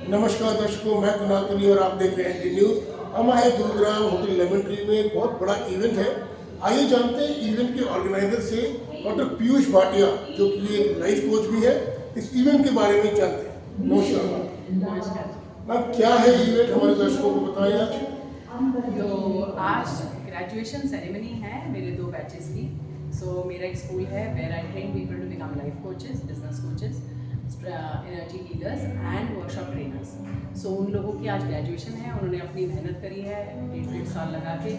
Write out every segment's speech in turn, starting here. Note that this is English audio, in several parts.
नमस्कार दर्शकों, मैं कुणाल कली और आप देख रहे हैं डी न्यूज़। हम आए गुरुग्राम होटल लेमन ट्री में एक बहुत बड़ा इवेंट है। आइए जानते हैं इवेंट के ऑर्गेनाइजर से, डॉक्टर पीयूष भाटिया, जो कि एक लाइफ कोच भी है, इस इवेंट के बारे में जानते हैं। नमस्कार मैम, क्या है इवेंट, हमारे दर्शकों को बताइए आज। तो आज ग्रेजुएशन सेरेमनी है मेरे 2 बैचेस की। मेरा एक स्कूल है where I train people to become life coaches, business coaches, energy leaders and workshop trainers. उन लोगों की आज ग्रेजुएशन है। उन्होंने अपनी मेहनत करी है 1.5 साल लगा के।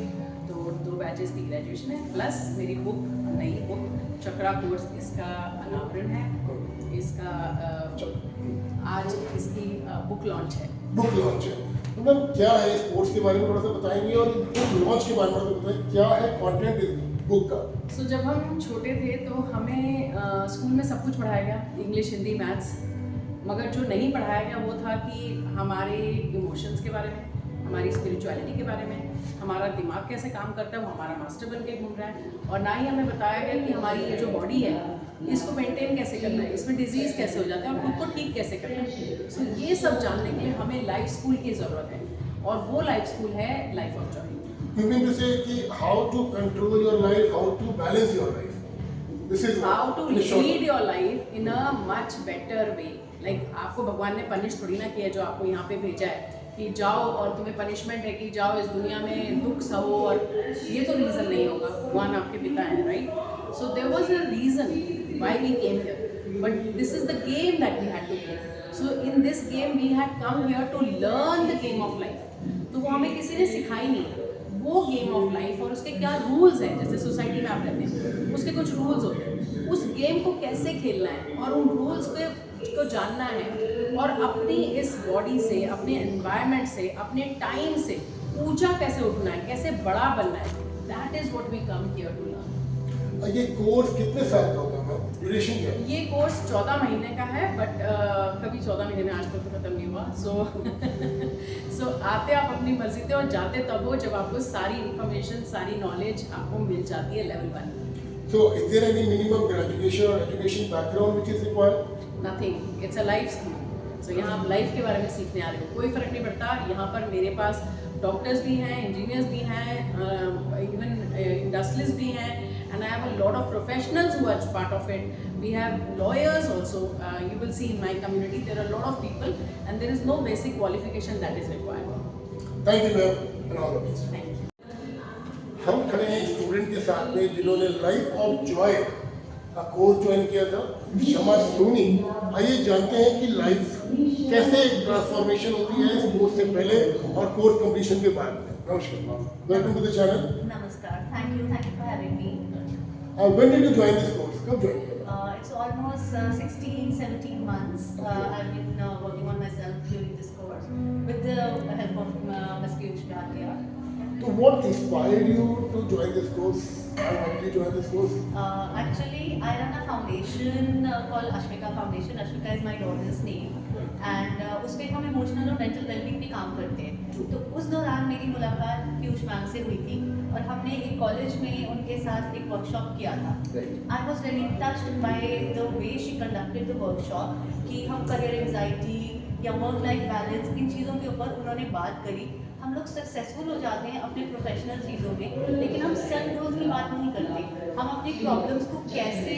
तो 2 बैचेस की ग्रेजुएशन है, प्लस मेरी बुक, नई बुक चक्रा कोर्स, इसका अनावरण है। इसका आज इसकी बुक लॉन्च है। बुक लॉन्च है तो मैम, क्या है स्पोर्ट्स के बारे में थोड़ा सा बताएंगे, और बुक लॉन्च के बारे में थोड़ा सा बताएं, क्या है कंटेंट इस बुक का। जब हम छोटे थे तो हमें स्कूल में सब कुछ पढ़ाया गया, इंग्लिश, हिंदी, मैथ्स, मगर जो नहीं पढ़ाया गया वो था कि हमारे इमोशंस के बारे में, हमारी स्पिरिचुअलिटी के बारे में, हमारा दिमाग कैसे काम करता है, वो हमारा मास्टर बन के घूम रहा है। और ना ही हमें बताया गया कि हमारी ये जो बॉडी है इसको मेंटेन कैसे करना है, इसमें डिजीज़ कैसे हो जाता है और खुद को ठीक कैसे करना है। ये सब जानने के लिए हमें लाइफ स्कूल की ज़रूरत है, और वो लाइफ स्कूल है life of Joy. You mean to say कि how to control your life, how to balance your life. This is how to short. lead your life in a much better way. आपको भगवान ने punish थोड़ी ना किया जो आपको यहाँ पे भेजा है कि जाओ और तुम्हें पनिशमेंट है कि जाओ इस दुनिया में दुख सहो, और ये तो रीज़न नहीं होगा। भगवान आपके पिता हैं, right? So there was a reason why we came here, but this is the game that we had to play. So in this game we had come here to learn the game of life. तो वो हमें किसी ने सिखाई नहीं, वो game of life और उसके क्या रूल्स हैं। जैसे सोसाइटी में आप रहते हैं, उसके कुछ रूल्स होते हैं, उस गेम को कैसे खेलना है और उन रूल्स को जानना है, और अपनी इस बॉडी से, अपने एनवायरनमेंट से, अपने टाइम से ऊंचा कैसे उठना है, कैसे बड़ा बनना है। That is what we come here to learn. ये कोर्स कितने साल का होगा मैम, ड्यूरेशन क्या है? ये कोर्स 14 महीने का है, बट कभी 14 महीने में आज तक तो खत्म नहीं हुआ। सो आते आप अपनी मर्जी से और जाते तब हो जब आपको सारी इंफॉर्मेशन, सारी नॉलेज आपको मिल जाती है level 1। So is there any minimum graduation or education background which is required? Nothing, it's a life skill. यहाँ आप लाइफ के बारे में सीखने आ रहे हो, कोई फ़र्क नहीं पड़ता। यहाँ पर मेरे पास डॉक्टर्स भी हैं, इंजीनियर्स भी हैं, इवन इंडस्ट्रियलिस्ट भी हैं, and I have a lot of professionals who are part of it. We have lawyers also. You will see in my community there are a lot of people, and there is no basic qualification that is required. Thank you ma'am, and all the best. Thank you. हम खड़े हैं student के साथ में जिन्होंने life of Joy का course join किया था, शमा सोनी। आइए जानते हैं कि लाइफ कैसे ट्रांसफॉर्मेशन होती है इस कोर्स से पहले और कोर्स कंप्लीशन के बाद में। नमस्कार, welcome to the channel. Namaskar. Thank you for having me. When did you join this course? कब ज्वाइन किया? It's almost 16-17 months. I've been working on myself during this course with the help of Ms. Piyush Bhatia. So what inspired you to join this course? Why did you join this course? Actually, I run a foundation called Ashmika Foundation. Ashmika is my daughter's name. And उस पर हम emotional और mental wellbeing पे काम करते हैं। तो उस दौरान मेरी मुलाकात पीयूष मैम से हुई थी, और हमने एक कॉलेज में उनके साथ एक वर्कशॉप किया था। I was very touched by the way she conducted the workshop, कि हम करियर एंजाइटी या वर्क लाइफ बैलेंस, इन चीज़ों के ऊपर उन्होंने बात करी। हम लोग सक्सेसफुल हो जाते हैं अपने प्रोफेशनल चीज़ों में, लेकिन हम सेल्फ ग्रोथ की बात नहीं करते। हम अपनी प्रॉब्लम्स को कैसे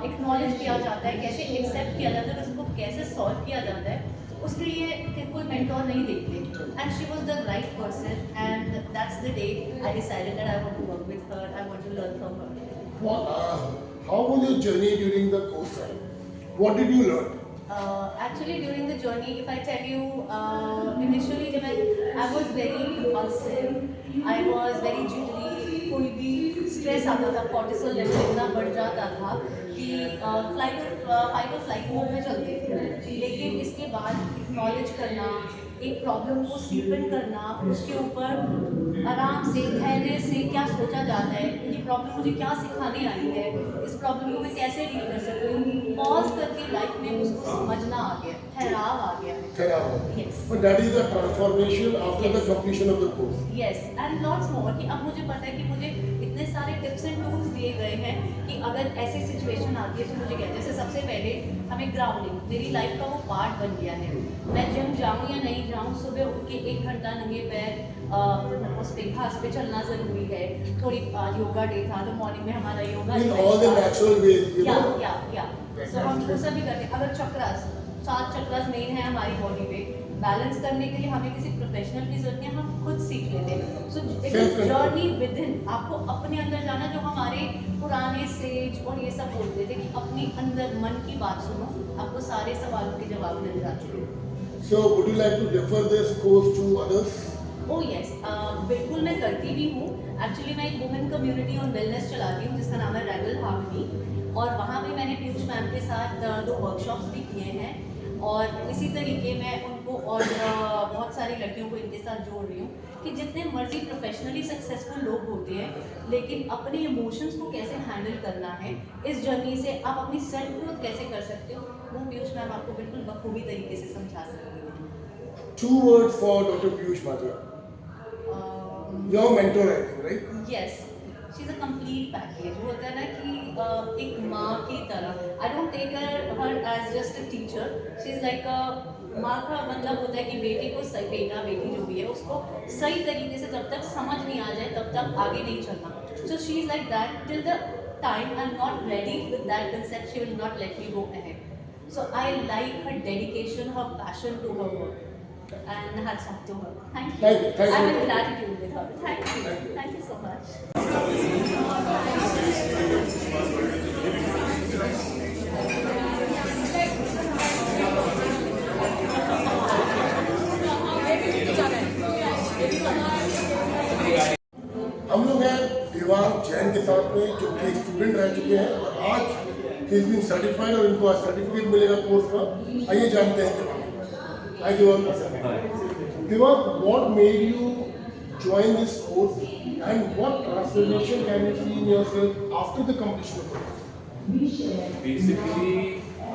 एक्नॉलेज किया जाता है, कैसे एक्सेप्ट किया जाता है, उसको कैसे सॉल्व किया जाता है, उसके लिए कोई मेंटोर नहीं देखते। And she was the right person, and that's the day I decided that I want to work with her, I want to learn from her. How was your journey during the course time? What did you learn? Actually, during the journey, if I tell you, initially जब I was very impulsive, I was very jittery, कोई भी stress आता था, cortisol level इतना बढ़ जाता था कि फाइट और फ्लाइट मोड में चलते थे। लेकिन इसके बाद एक्नॉलेज करना, एक प्रॉब्लम को सीपन करना, उसके ऊपर आराम से, धैर्य से क्या सोचा जाता है, ये प्रॉब्लम मुझे क्या सिखाने आई है, इस प्रॉब्लम को मैं कैसे डील कर सकती हूँ, पॉज करके लाइफ में उसको समझना आ गया, ठहराव आ गया। Yes. But that is the transformation after the completion of the course. Yes, and lots more कि अब मुझे पता है कि मुझे इतने सारे टिप्स एंड टूल्स दिए गए हैं कि अगर ऐसी सिचुएशन आती है तो मुझे क्या, जैसे सबसे पहले हमें ग्राउंडिंग, मेरी लाइफ का वो पार्ट बन गया है। मैं जिम जाऊँ या नहीं जाऊँ, सुबह उठ के 1 घंटा नंगे पैर उस पे घास पे चलना ज़रूरी है। थोड़ी योगा डे था तो मॉर्निंग में हमारा yoga In all the natural ways, you know. या सो हम वो सब भी करते हैं। अगर चक्रास, 7 चक्रास मेन है हमारी बॉडी पे, बैलेंस करने के लिए हमें किसी प्रोफेशनल की जरूरत नहीं है, हम खुद सीख लेते हैं। So it is journey with in, आपको अपने अंदर जाना, जो हमारे पुराने सेज और ये सब बोलते थे कि अपने अंदर मन की बात सुनो, आपको सारे सवालों के जवाब मिल जाते हैं। So would you like to refer this course to others? Oh yes, बिल्कुल मैं करती भी हूँ। एक्चुअली मैं एक वुमेन कम्युनिटी और वेलनेस चलाती हूँ जिसका नाम है रेगल हार्मनी, और वहाँ पे मैंने पीयूष मैम के साथ 2 वर्कशॉप्स भी किए हैं, और इसी तरीके मैं उनको और बहुत सारी लड़कियों को इनके साथ जोड़ रही हूँ कि जितने मर्जी प्रोफेशनली सक्सेसफुल लोग होते हैं, लेकिन अपने इमोशंस को कैसे हैंडल करना है, इस जर्नी से आप अपनी सेल्फ ग्रोथ कैसे कर सकते हो, वो पीयूष मैम आपको बिल्कुल बखूबी तरीके से समझा सकती है। 2 words for Dr. Piyush Bhatia. Your mentor, I think, right? Yes, she is a complete package. वो होता है ना कि एक माँ की तरह, I don't take her as just a teacher, she is like a माँ का मतलब होता है कि बेटे को सही, बेटा बेटी जो भी है उसको सही तरीके से जब तक समझ नहीं आ जाए तब तक आगे नहीं चलना। So she is like that till the time I am not ready with that concept, she will not let me go ahead. So I like her dedication, her passion to her work, and hats off to her. Thank you. Thank you. I'm in gratitude with her. Thank you. Thank you so much. हम लोग हैं देवांग जैन के साथ में, जो कि student रह चुके हैं और आज इज बीन सर्टिफाइड और इनको आज सर्टिफिकेट मिलेगा कोर्स का। आइए जानते हैं देवांग के बारे में। Hi Devang. Devang, what made you join this course and what transformation can you see in yourself after the completion of the course? Basically,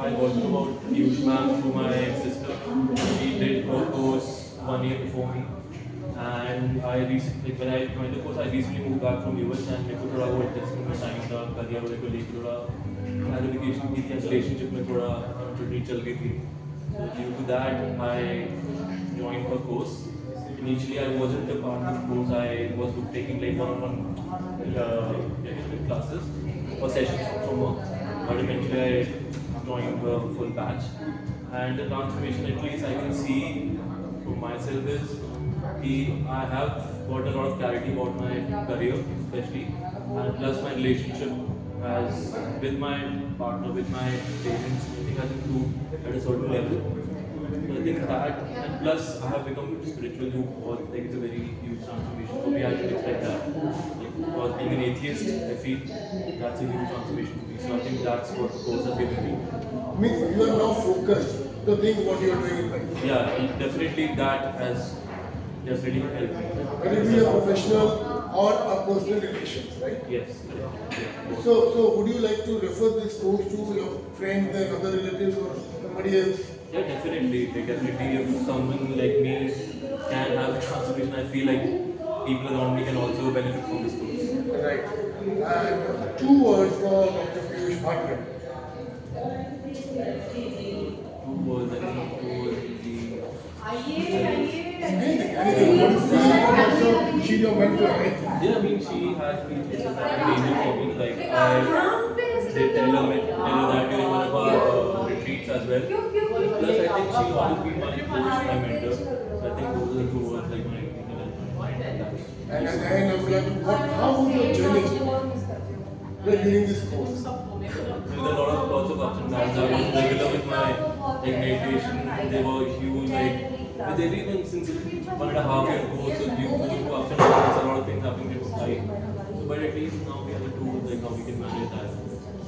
I got to know about Piyush ma'am through my sister. She did her course 1 year before me, and I recently, when I joined the course, I recently moved back from US, and मेरे को थोड़ा वो interesting में time था, career वाले को लेकर थोड़ा क्लैरिफिकेशन की थी, रिलेशनशिप में थोड़ा अनसर्टेनिटी चल गई थी. So due to that, I joined her course. Initially, I wasn't a part of the course. I was taking like one-on-one classes or sessions from her. But eventually, I joined the full batch. And the transformation, at least I can see for myself, is that I have got a lot of clarity about my career, especially, and plus my relationship as with my partner, with my parents, everything has improved at a certain level. So I think that, and plus I have become spiritual too. Like it's a very huge transformation for me. I didn't expect that. Like, because being an atheist, I feel that's a huge transformation for me. So I think that's what the course has given me. Means you are now focused to think what you are doing in life. Yeah, definitely that has definitely helped me. Whether it be a professional or a personal relations, right? Yes. Yeah. So would you like to refer this course to your friends and other relatives or somebody else? Yeah, definitely. Like, definitely, if someone like me can have a transformation, I feel like people around me can also benefit from this course. Right. And 2 words for Dr. Piyush Bhatia. 2 words, I think 2 words will be. Anything. What is the she's your mentor, right? Yeah, I mean, she has been an angel for me. Like, I did tell her that during one of our retreats as well. Plus, I think she'll always be my coach, my mentor. So I think those are the 2 words, like my opinion and my that. And at the end, I would like to, how was your journey during this course? There were lots of ups and downs. I was regular with my like meditation. They were huge. Like with everyone since 1.5 year course, so you go through ups and downs. A lot of things happening in life. So, but at least now we have the tools like how we can manage that.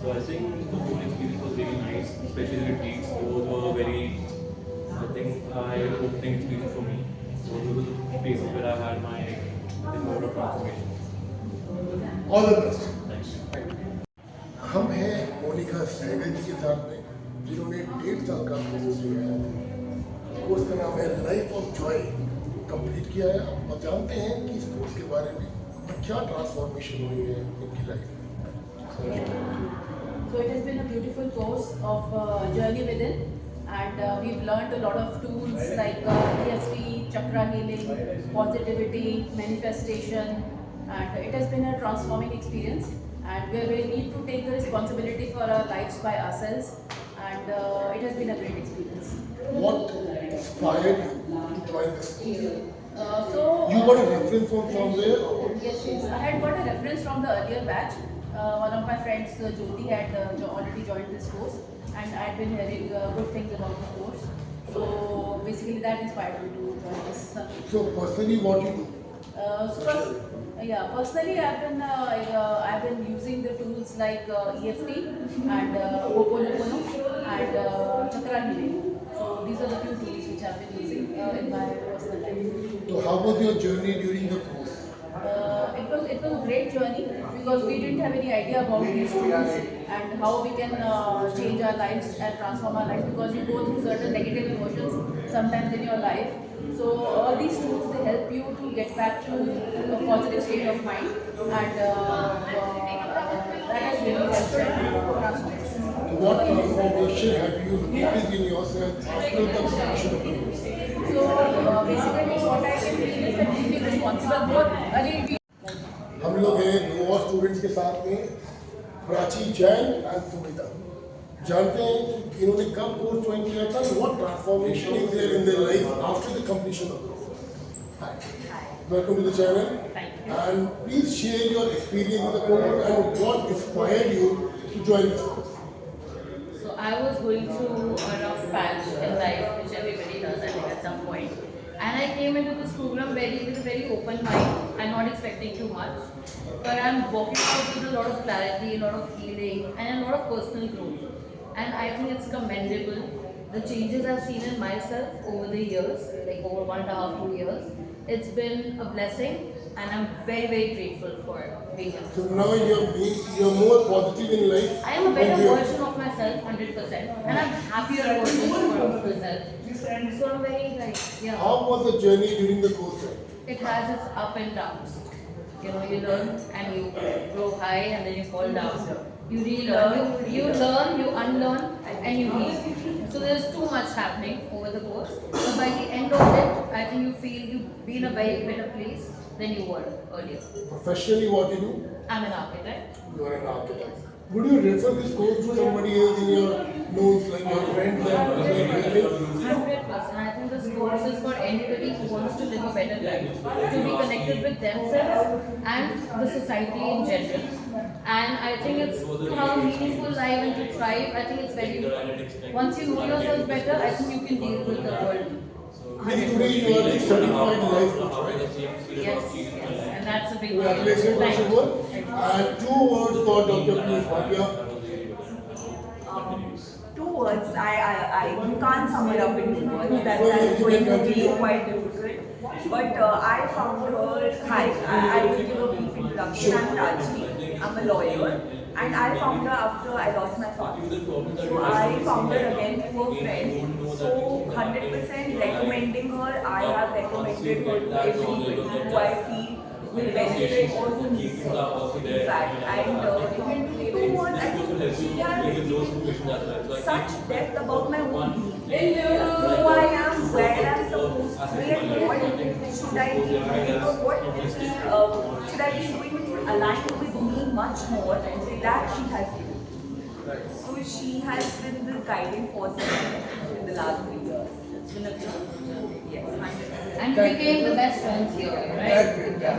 So I think the whole experience was really nice, especially the retreats. Those were very, I think, eye-opening experience for me. Those were the places where I had my mode of transformation. All the best. Thanks. हम हैं मोनिका सहगल जी के साथ में, जिन्होंने 1.5 साल का course जो है, कोर्स का नाम है लाइफ ऑफ जॉय, कंप्लीट किया है। और जानते हैं कि इस कोर्स के बारे में क्या ट्रांसफॉर्मेशन हुई है इनकी लाइफ में। So it has been a beautiful course of journey within, and we've learned a lot of tools like EFT, chakra healing, positivity, manifestation, and it has been a transforming experience. And where we need to take the responsibility for our lives by ourselves, and it has been a great experience. What inspired you to join this course? So You got a reference from somewhere? Or? yes, yes. I had got a reference from the earlier batch. One of my friends, Jyoti, had already joined this course, and I had been hearing good things about the course. So basically, that inspired me to join this. So personally, what you do? Personally, I've been using the tools like EFT and Ho'oponopono and chakra healing. So these are the few tools which I've been using in my personal life. So how was your journey during the course? It was a great journey because we didn't have any idea about these tools and how we can change our lives and transform our lives, because you go through certain negative emotions sometimes in your life. So all these tools, they help you to get back to a positive state of mind, and that has really helped to transform. What transformation have you noticed in yourself after the completion of the course? So basically what I can feel is that we feel responsible both. हम लोग हैं दो और students के साथ में, Prachi Jain and Sumita. जानते हैं कि इन्होंने कब कोर्स ज्वाइन किया था? What transformation is there in their life after the completion of the course? Hi, welcome to the channel and please share your experience with the course and what inspired you to join this course. So I was going through a rough patch in life, which everybody does, I think, at some point. And I came into this program with a very open mind. I'm not expecting too much, but I'm walking out with a lot of clarity, a lot of healing, and a lot of personal growth. And I think it's commendable. The changes I've seen in myself over the years, like over 1.5, 2 years, it's been a blessing, and I'm very, very grateful for being here. So now you're more positive in life. I am a better version of myself, 100%, and I'm happier version of myself. So I'm very yeah. How was the journey during the course? It has its up and downs. You know, you learn and you grow high, and then you fall down. You relearn, you learn, you unlearn, and you heal. So there's too much happening over the course. But by the end of it, I think you feel you've been a very better place than you were earlier. Professionally, what you do? I'm an architect. You are an architect. Would you refer this course to somebody else in your knowns, like your friends and other relatives? 100%. I think this course is for anybody who wants to live a better life, to be connected with themselves and the society in general. And I think it's to have a meaningful life and to thrive. I think it's very important. Once you know yourself better, I think you can deal with the world. Today you are the certified life coach, right? Yes, and that's a big deal. Congratulations, Thank you. Shubham. And 2 words for Dr. Piyush Bhatia. Two words, I can't sum it up in 2 words. That's going to be quite difficult. But I found her. Hi, I will give a brief introduction. I'm Rajni. I'm a lawyer, and I found her after I lost my father. So I found her again through a friend. So 100% recommending her. I have recommended her to everybody who I feel will benefit or who needs it. In fact, and in 2 words, I think she has given such depth about my own being. Who I am, where I'm supposed to be, and what should I be doing, or what should I be doing which will align with me much more. That she has given. So she has been the guiding force in the last 3 years. It's been a pleasure. Yes, 100%. And we became the best friends here, right?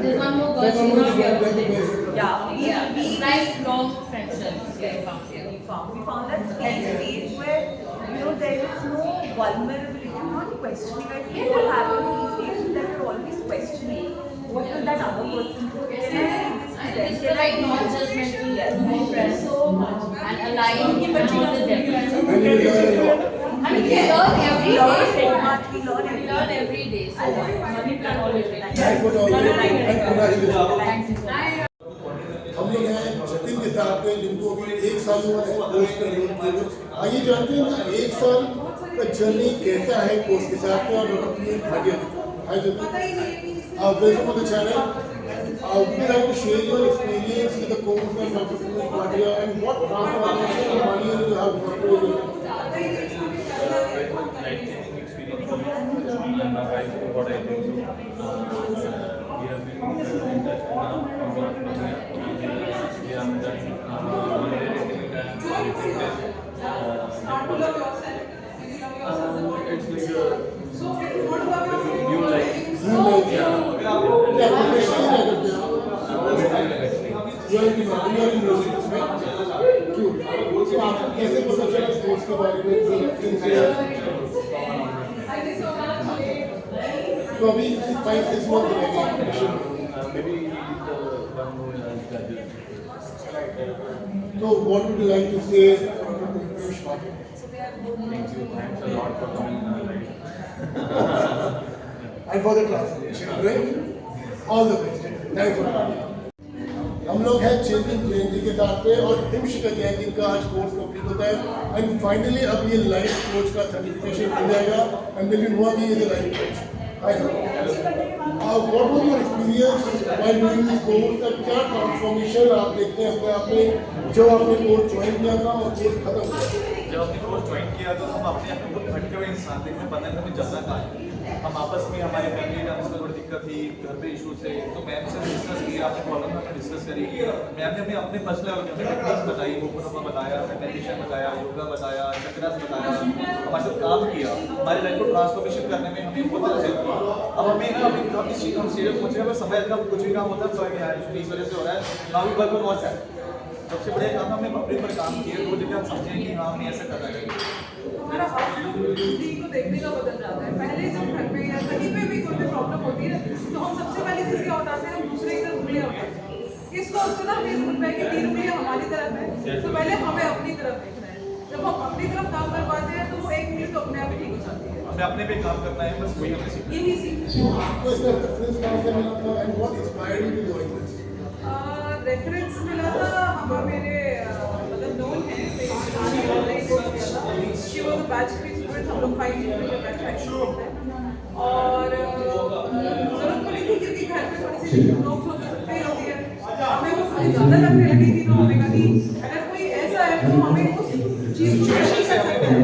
There's one more girl, That's she's not here the today. best. Yeah, lifelong friendships we found here. We found that stage where, you know, there is no vulnerability. You're not questioning. I think what happens in these cases that you're always questioning what will that other person do. It's the right non-judgmental, be friends, and aligned and all the difference. And you learn a lot. I mean, we learn every day. We learn every day. So money can always be. Thank you, Dr. And congratulations. Thank you so much. हम लोग हैं जतिन के साथ में, जिनको अभी 1 साल हुआ है कोर्स में एनरोल किए हुए। आइए जानते हैं कि 1 साल का जर्नी कैसा है कोर्स के साथ में, और डॉक्टर पीयूष भाटिया के साथ। Hi Jatin, welcome to the channel. Would you like to share your experience with the course of Dr. Piyush Bhatia and what transformation of money you have gone through in it? Very much life-changing experience for me, and I think what I think so. We have been in touch now from last 1 year, and we have done 1 year activity and we think that it's like new life. Yeah, professionally like it, yeah. You are in music, right? Cute. So आपको कैसे पता चला sports के बारे में जो reference है? तो अभी 5-6 months रह गए competition में. Maybe the one who has graduated. So what would you like to say to Piyush Bhatia? Thank you. Thanks a lot for coming in our life. And for the translation, right? All the best. Thanks for coming. हम लोग हैं चेतन जयंती के साथ पे और हिमशिखा जयंती का आज course complete होता है एंड फाइनली अब ये लाइफ कोच का सर्टिफिकेशन मिल जाएगा एंड देन यू नो कि ये life coach hi sir what was your experience while doing this course का क्या ट्रांसफॉर्मेशन आप देखते हैं अपने आप में जो आपने कोर्स ज्वाइन किया था और कोर्स खत्म हुआ जब हमने कोर्स ज्वाइन किया तो हम अपने आप में बहुत भटके हुए इंसान थे, हमें पता नहीं हमें जलना कहाँ है। हम आपस में हमारे फैमिली टर्म्स में थोड़ी दिक्कत थी, घर पे इशू थे, तो मैम से डिस्कस किया, अपने प्रॉब्लम हमने डिस्कस करी। मैम ने हमें अपने पर्सनल टेक्निक्स बताई, होमोपैथी बताया, मेडिटेशन बताया, योगा बताया, चक्रास बताया, हमारे साथ काम किया, हमारी लाइफ को ट्रांसफॉर्मेशन करने में हमें बहुत ज़्यादा हेल्प किया। अब हमें ना अभी हम इस चीज़ हम सीरियस सोच रहे हैं, समय का कुछ भी काम होता है तो यार इस वजह से हो रहा है, ना भी वर्क और है। सबसे बड़े काम हमने अपने पर काम किए, तो जब हम समझें कि हाँ हमें ऐसा करना चाहिए। हमारा आउटलुक जिंदगी को देखने का बदल जाता है। पहले जब घर पे या कहीं पे भी कोई भी प्रॉब्लम होती है तो हम सबसे पहले चीज़ क्या उठाते हैं, हम दूसरे की तरफ उंगलियां उठाते हैं। इसको ना हमें समझ में कि 3 उंगलियां हमारी तरफ है, तो पहले हमें अपनी तरफ देखना है। जब हम अपनी तरफ काम कर पाते हैं तो वो 1 उंगली तो अपने आप ही ठीक हो जाती है। हमें अपने पे काम करना है, बस वही हमें सीखना है। यही सीखना है। आपको इसका रेफरेंस कहाँ से मिला था and what inspired you to join this reference मिला था, हम मेरे मतलब नोन है, she was a batch student, हम लोग 5 ईयर में बैच शुरू होते हैं और जरूरत पड़ी थी क्योंकि घर पे थोड़ी सी नोक झोंक चलती होती है, हमें वो थोड़ी ज़्यादा लगने लगी थी, तो हमें कहा कि अगर कोई ऐसा है तो हमें उस चीज़ को नहीं कर सकते हैं,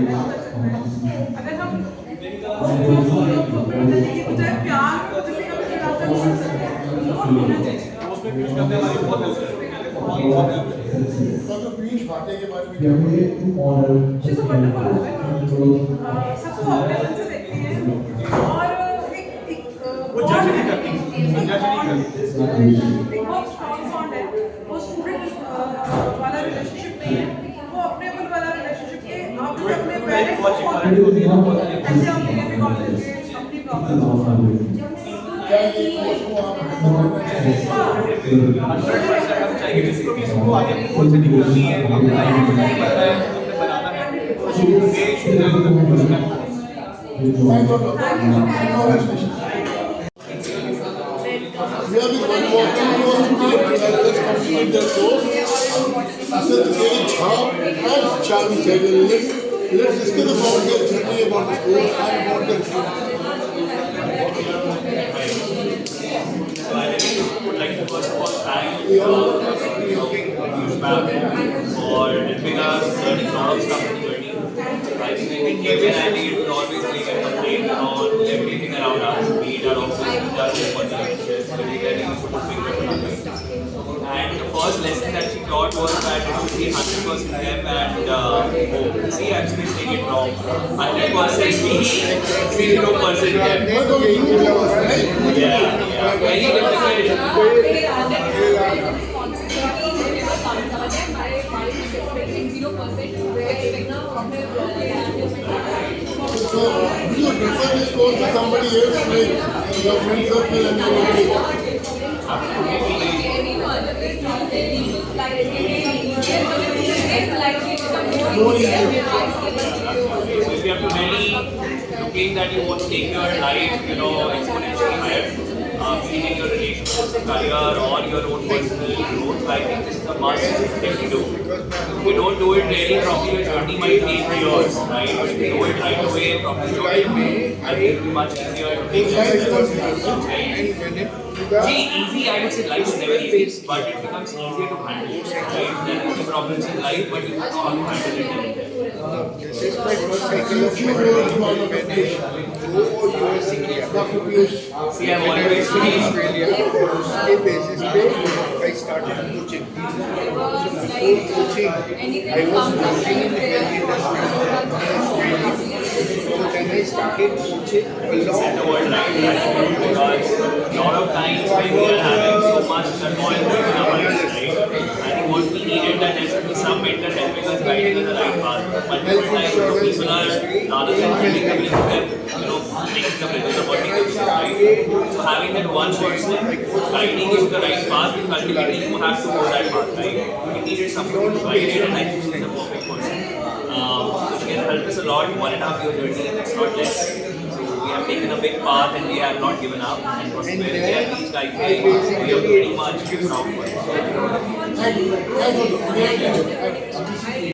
अगर हम की बजाय प्यार को जितनी कभी दिखाते हैं वो होना चाहिए। उसमें कुछ करने वाली बहुत हेल्प है, बहुत हेल्प है। डॉक्टर पीयूष भाटिया के बारे में क्या बोलेंगे? She is a wonderful woman, सबको अपने मन से देखती है और वो जज नहीं करती, जज नहीं करती। एक बहुत स्ट्रॉन्ग बॉन्ड है, वो स्टूडेंट वाला रिलेशनशिप नहीं है, वो अपने अपन वाला रिलेशनशिप है। आप जो अपने पेरेंट्स को ऐसे अपने भी कॉल करके अपनी प्रॉब्लम क्या ये कोर्स को आप रेफर करना चाहेंगे? 100% हम चाहिए जिसको भी इसको आगे बहुत से निकलनी है, अपने लाइफ में कुछ करना है, अपने बनाना है, तो ये शुरू करना है। Thank you, doctor. Congratulations. We have been one more team to let's complete their course. Asad Zain Jha and Chavi Sehgal. Let's discuss about their journey about the course and about their experience. I would like to first of all thank Piyush ma'am for helping us learn a lot of stuff in the journey. I think when we came in, I think it was always like a complaint on everything around us, be it our office, just for the lectures, everything we put a finger on others. And the first lesson that she taught was that it should be 100% them and see, actually saying it wrong. 100% me, 0% them. What do you do, right? Yeah, very difficult. So, do you refer this course to somebody else, like your friend circle and your family? No easy. So if you have to really looking that you want to take your life, exponentially higher, be it your relationships, career, or your own personal growth, I think this is the must thing to do. If you don't do it really properly, your journey might take years, right? But if you do it right away, properly, I think it will be much easier to take your steps. See, easy, I would say life is never easy, but it becomes easier to handle. Right? There will be problems in life, but you know how to handle it. This is my first cycle of US India. See, I've always been. Australia, उसके basis पे I started coaching. So before coaching, I was working in the health industry. So then I started coaching along The word right, because a lot of times when we are having so much turmoil in our minds, right? I think what we needed that there should be some mentor helping us guiding in the right path. Multiple times people are rather than building the bridge, they're making the bridge or working the bridge, right? So having that one person guiding you to the right path, ultimately you have to go that path, right? We needed someone to guide it, and I think she's the perfect person. She has helped us a lot, 1.5 year journey, it's not less. We have taken a big path and we have not given up. And where we have reached, I think we are pretty much proud for it. Thank you.